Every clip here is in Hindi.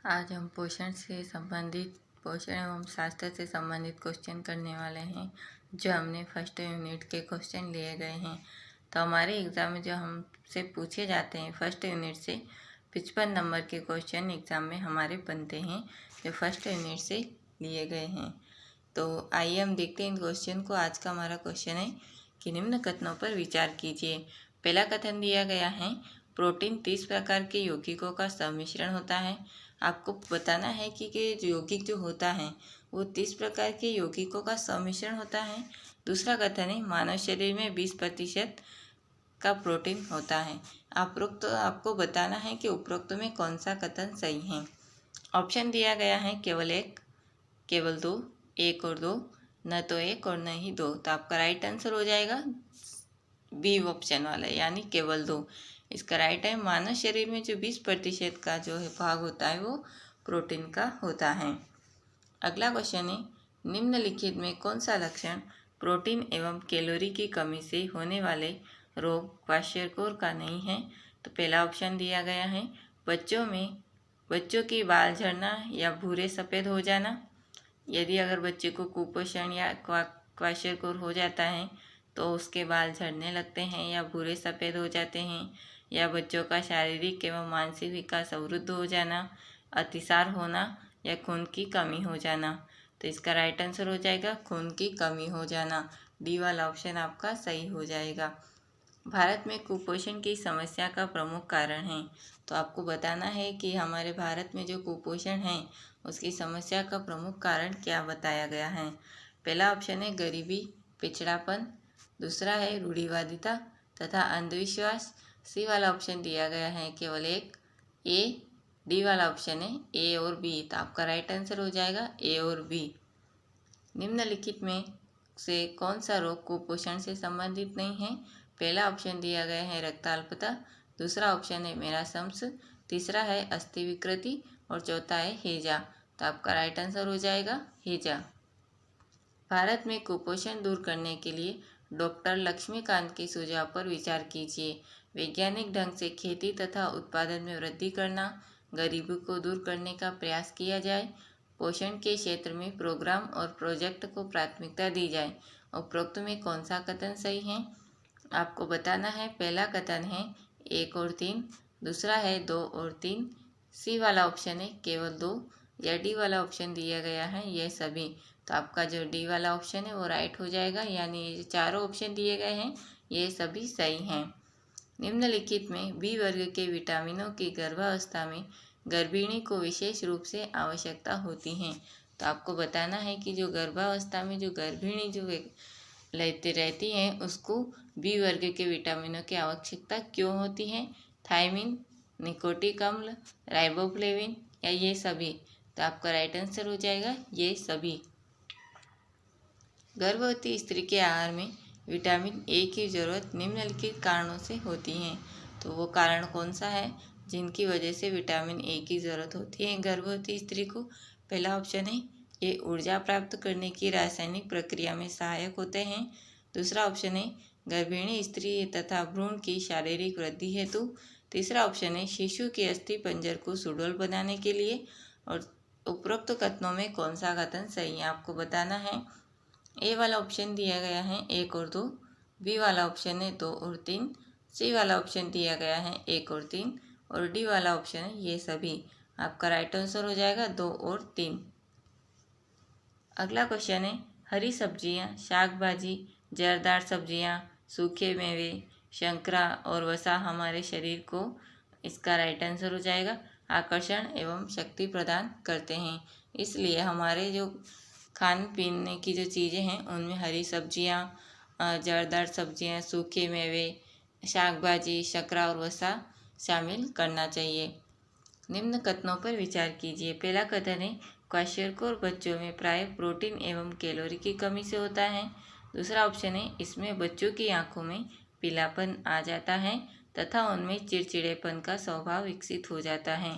आज हम पोषण से संबंधित पोषण एवं स्वास्थ्य से संबंधित क्वेश्चन करने वाले हैं जो हमने फर्स्ट यूनिट के क्वेश्चन लिए गए हैं। तो हमारे एग्ज़ाम में जो हमसे पूछे जाते हैं फर्स्ट यूनिट से 55 नंबर के क्वेश्चन एग्ज़ाम में हमारे बनते हैं जो फर्स्ट यूनिट से लिए गए हैं। तो आइए हम देखते हैं इन क्वेश्चन को। आज का हमारा क्वेश्चन है कि निम्न कथनों पर विचार कीजिए। पहला कथन दिया गया है, प्रोटीन 30 प्रकार के यौगिकों का सम्मिश्रण होता है। आपको बताना है कि जो यौगिक जो होता है वो 30 प्रकार के यौगिकों का सम्मिश्रण होता है। दूसरा कथन है, मानव शरीर में 20% का प्रोटीन होता है। आपको बताना है कि उपरोक्त में कौन सा कथन सही है। ऑप्शन दिया गया है केवल एक, केवल दो, एक और दो, न तो एक और न ही दो। तो आपका राइट आंसर हो जाएगा बी ऑप्शन वाला, यानी केवल दो। इसका राइट है, मानव शरीर में जो 20% का जो है भाग होता है वो प्रोटीन का होता है। अगला क्वेश्चन है, निम्नलिखित में कौन सा लक्षण प्रोटीन एवं कैलोरी की कमी से होने वाले रोग क्वाशरकोर का नहीं है। तो पहला ऑप्शन दिया गया है, बच्चों की बाल झड़ना या भूरे सफ़ेद हो जाना। यदि अगर बच्चे को कुपोषण या क्वाशरकोर हो जाता है तो उसके बाल झड़ने लगते हैं या भूरे सफ़ेद हो जाते हैं, या बच्चों का शारीरिक एवं मानसिक विकास अवरुद्ध हो जाना, अतिसार होना या खून की कमी हो जाना। तो इसका राइट आंसर हो जाएगा खून की कमी हो जाना। डी वाला ऑप्शन आपका सही हो जाएगा। भारत में कुपोषण की समस्या का प्रमुख कारण है। तो आपको बताना है कि हमारे भारत में जो कुपोषण है उसकी समस्या का प्रमुख कारण क्या बताया गया है। पहला ऑप्शन है गरीबी, पिछड़ापन। दूसरा है रूढ़िवादिता तथा अंधविश्वास। सी वाला ऑप्शन दिया गया है केवल एक, ए। डी वाला ऑप्शन है ए और बी। तो आपका राइट आंसर हो जाएगा ए और बी। निम्नलिखित में से कौन सा रोग कुपोषण से संबंधित नहीं है। पहला ऑप्शन दिया गया है रक्ताल्पता, दूसरा ऑप्शन है मेरासम्स, तीसरा है अस्थि विकृति और चौथा है हैजा। तो आपका राइट आंसर हो जाएगा हैजा। भारत में कुपोषण दूर करने के लिए डॉक्टर लक्ष्मीकांत के सुझाव पर विचार कीजिए। वैज्ञानिक ढंग से खेती तथा उत्पादन में वृद्धि करना, गरीबी को दूर करने का प्रयास किया जाए, पोषण के क्षेत्र में प्रोग्राम और प्रोजेक्ट को प्राथमिकता दी जाए। उपरोक्त में कौन सा कथन सही है। आपको बताना है, पहला कथन है 1 और 3, दूसरा है 2 और 3, सी वाला ऑप्शन है केवल 2, या डी वाला ऑप्शन दिया गया है ये सभी। तो आपका जो डी वाला ऑप्शन है वो राइट हो जाएगा, यानी ये चारों ऑप्शन दिए गए हैं ये सभी सही हैं। निम्नलिखित में बी वर्ग के विटामिनों की गर्भावस्था में गर्भिणी को विशेष रूप से आवश्यकता होती है। तो आपको बताना है कि जो गर्भावस्था में जो गर्भिणी जो लेते रहती हैं उसको बी वर्ग के विटामिनों की आवश्यकता क्यों होती है। थायमिन, निकोटिक अम्ल, राइबोफ्लेविन या ये सभी। तो आपका राइट आंसर हो जाएगा ये सभी। गर्भवती स्त्री के आहार में विटामिन ए की ज़रूरत निम्नलिखित कारणों से होती है। तो वो कारण कौन सा है जिनकी वजह से विटामिन ए की ज़रूरत होती है गर्भवती स्त्री को। पहला ऑप्शन है, ये ऊर्जा प्राप्त करने की रासायनिक प्रक्रिया में सहायक होते हैं। दूसरा ऑप्शन है, गर्भिणी स्त्री तथा भ्रूण की शारीरिक वृद्धि हेतु। तीसरा ऑप्शन है, शिशु के अस्थि पंजर को सुडौल बनाने के लिए। और उपरोक्त कथनों में कौन सा कथन सही है आपको बताना है। ए वाला ऑप्शन दिया गया है 1 और 2, बी वाला ऑप्शन है 2 और 3, सी वाला ऑप्शन दिया गया है 1 और 3 और डी वाला ऑप्शन है ये सभी। आपका राइट आंसर हो जाएगा 2 और 3। अगला क्वेश्चन है, हरी सब्जियां, शाक भाजी, जरदार सब्जियां, सूखे मेवे, शर्करा और वसा हमारे शरीर को, इसका राइट आंसर हो जाएगा, आकर्षण एवं शक्ति प्रदान करते हैं। इसलिए हमारे जो खाने पीने की जो चीज़ें हैं उनमें हरी सब्जियां, जरदार सब्जियां, सूखे मेवे, शाक भाजी, शर्करा और वसा शामिल करना चाहिए। निम्न कथनों पर विचार कीजिए। पहला कथन है, क्वाशरकोर बच्चों में प्राय प्रोटीन एवं कैलोरी की कमी से होता है। दूसरा ऑप्शन है, इसमें बच्चों की आंखों में पीलापन आ जाता है तथा उनमें चिड़चिड़ेपन का स्वभाव विकसित हो जाता है।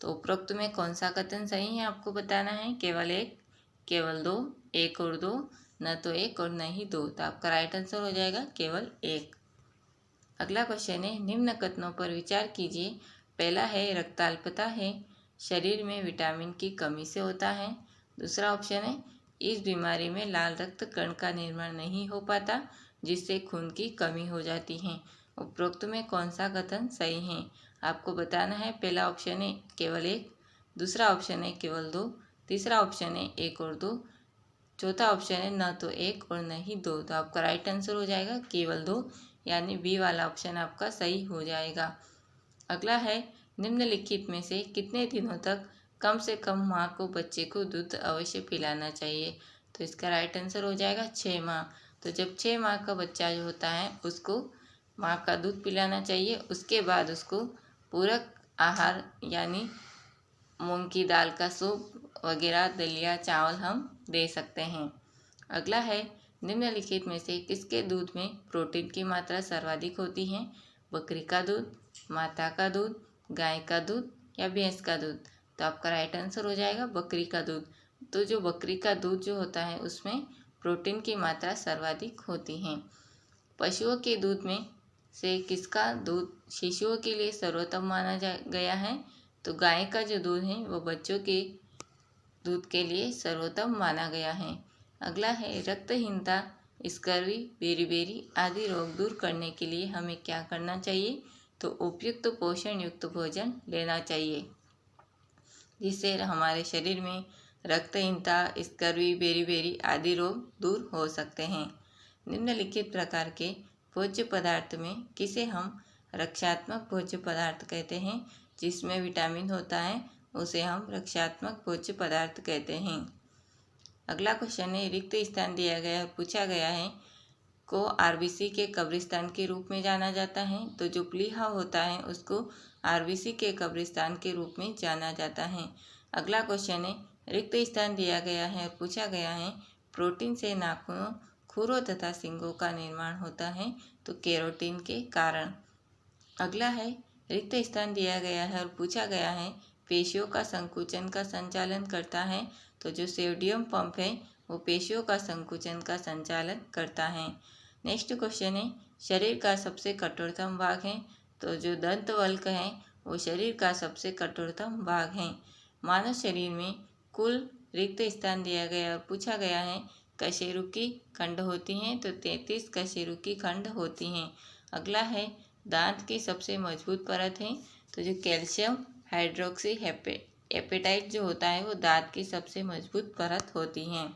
तो उपरोक्त में कौन सा कथन सही है आपको बताना है। केवल एक, केवल दो, एक और दो, न तो एक और न ही दो। तो आपका राइट आंसर हो जाएगा केवल एक। अगला क्वेश्चन है, निम्न कथनों पर विचार कीजिए। पहला है रक्ताल्पता है, शरीर में विटामिन की कमी से होता है। दूसरा ऑप्शन है इस बीमारी में लाल रक्त कण का निर्माण नहीं हो पाता, जिससे खून की कमी हो जाती है। उपरोक्त में कौन सा कथन सही है? आपको बताना है। पहला ऑप्शन है केवल एक, दूसरा ऑप्शन है केवल दो, तीसरा ऑप्शन है एक और दो, चौथा ऑप्शन है न तो एक और न ही दो। तो आपका राइट आंसर हो जाएगा केवल दो, यानी बी वाला ऑप्शन आपका सही हो जाएगा। अगला है निम्नलिखित में से कितने दिनों तक कम से कम माँ को बच्चे को दूध अवश्य पिलाना चाहिए? तो इसका राइट आंसर हो जाएगा 6 माह। तो जब 6 माह का बच्चा जो होता है उसको माँ का दूध पिलाना चाहिए। उसके बाद उसको पूरक आहार यानी मूंग की दाल का सूप वगैरह, दलिया, चावल हम दे सकते हैं। अगला है निम्नलिखित में से किसके दूध में प्रोटीन की मात्रा सर्वाधिक होती है? बकरी का दूध, माता का दूध, गाय का दूध या भैंस का दूध? तो आपका राइट आंसर हो जाएगा बकरी का दूध। तो जो बकरी का दूध जो होता है उसमें प्रोटीन की मात्रा सर्वाधिक होती है। पशुओं के दूध में से किसका दूध शिशुओं के लिए सर्वोत्तम माना गया है? तो गाय का जो दूध है वो बच्चों के दूध के लिए सर्वोत्तम माना गया है। अगला है रक्तहीनता, स्कर्वी, बेरी आदि रोग दूर करने के लिए हमें क्या करना चाहिए? तो उपयुक्त पोषण युक्त भोजन लेना चाहिए, जिससे हमारे शरीर में रक्तहीनता, स्कर्वी, बेरी आदि रोग दूर हो सकते हैं। निम्नलिखित प्रकार के भोज्य पदार्थ में किसे हम रक्षात्मक भोज्य पदार्थ कहते हैं? जिसमें विटामिन होता है उसे हम रक्षात्मक भोज्य पदार्थ कहते हैं। अगला क्वेश्चन है रिक्त स्थान दिया गया और पूछा गया है को आरबीसी के कब्रिस्तान के रूप में जाना जाता है। तो जो प्लीहा होता है उसको आरबीसी के कब्रिस्तान के रूप में जाना जाता है। अगला क्वेश्चन है रिक्त स्थान दिया गया है और पूछा गया है प्रोटीन से नाखूनों, खुरों तथा सींगों का निर्माण होता है। तो केरोटीन के कारण। अगला है रिक्त स्थान दिया गया है और पूछा गया है पेशियों का संकुचन का संचालन करता है। तो जो सोडियम पंप है वो पेशियों का संकुचन का संचालन करता है। नेक्स्ट क्वेश्चन है शरीर का सबसे कठोरतम भाग है। तो जो दंतवल्क है वो शरीर का सबसे कठोरतम भाग है। मानव शरीर में कुल रिक्त स्थान दिया गया और पूछा गया है कशेरुकी खंड होती हैं। तो 33 कशेरुकी खंड होती हैं। अगला है दांत की सबसे मजबूत परत है। तो जो कैल्शियम हाइड्रोक्सी एपेटाइट जो होता है वो दांत की सबसे मजबूत परत होती है।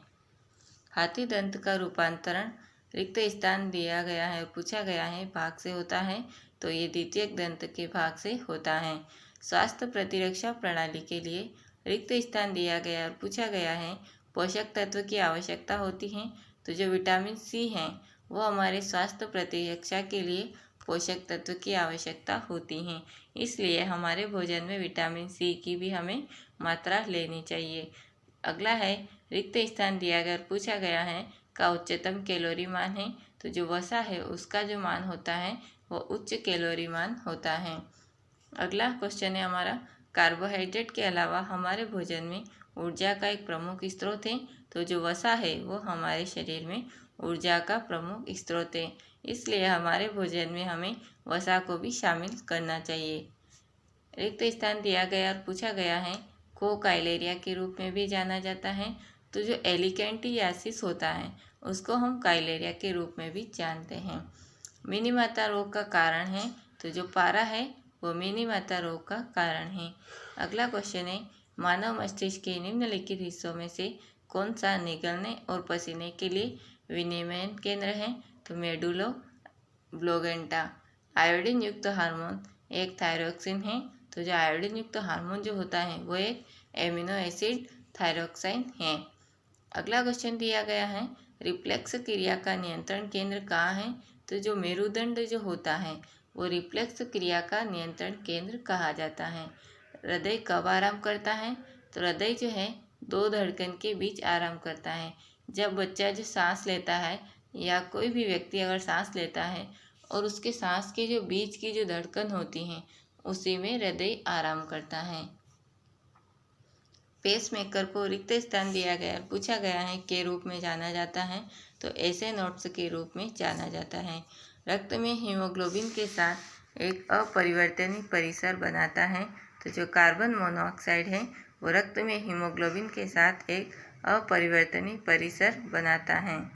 हाथी दंत का रूपांतरण रिक्त स्थान दिया गया है और पूछा गया है भाग से होता है। तो ये द्वितीयक दंत के भाग से होता है। स्वास्थ्य प्रतिरक्षा प्रणाली के लिए रिक्त स्थान दिया गया और पूछा गया है पोषक तत्व की आवश्यकता होती है। तो जो विटामिन सी है वो हमारे स्वास्थ्य प्रतिरक्षा के लिए पोषक तत्व की आवश्यकता होती है, इसलिए हमारे भोजन में विटामिन सी की भी हमें मात्रा लेनी चाहिए। अगला है रिक्त स्थान दिया गया और पूछा गया है का उच्चतम कैलोरी मान है। तो जो वसा है उसका जो मान होता है वो उच्च कैलोरी मान होता है। अगला क्वेश्चन है हमारा कार्बोहाइड्रेट के अलावा हमारे भोजन में ऊर्जा का एक प्रमुख स्रोत है। तो जो वसा है वो हमारे शरीर में ऊर्जा का प्रमुख स्रोत है, इसलिए हमारे भोजन में हमें वसा को भी शामिल करना चाहिए। रिक्त स्थान दिया गया और पूछा गया है को काइलेरिया के रूप में भी जाना जाता है। तो जो एलिकेंटियासिस होता है उसको हम काइलेरिया के रूप में भी जानते हैं। मिनी माता रोग का कारण है। तो जो पारा है वो मिनी माता रोग का कारण है। अगला क्वेश्चन है मानव मस्तिष्क के निम्नलिखित हिस्सों में से कौन सा निगलने और पसीने के लिए विनियमन केंद्र है? तो मेडुलो ब्लोगेंटा। आयोडीन युक्त हार्मोन एक थायरोक्सिन है। तो जो आयोडीन युक्त हार्मोन जो होता है वो एक एमिनो एसिड थायरोक्साइन है। अगला क्वेश्चन दिया गया है रिफ्लेक्स क्रिया का नियंत्रण केंद्र कहाँ है? तो जो मेरुदंड जो होता है वो रिफ्लेक्स क्रिया का नियंत्रण केंद्र कहा जाता है। हृदय कब आराम करता है? तो हृदय जो है दो धड़कन के बीच आराम करता है। जब बच्चा जो सांस लेता है या कोई भी व्यक्ति अगर सांस लेता है और उसके सांस के जो बीच की जो धड़कन होती है उसी में हृदय आराम करता है। पेसमेकर को रिक्त स्थान दिया गया और पूछा गया है के रूप में जाना जाता है। तो ऐसे नोट्स के रूप में जाना जाता है। रक्त में हीमोग्लोबिन के साथ एक अपरिवर्तनीय परिसर बनाता है। तो जो कार्बन मोनोऑक्साइड है वो रक्त में हीमोग्लोबिन के साथ एक अपरिवर्तनीय परिसर बनाता है।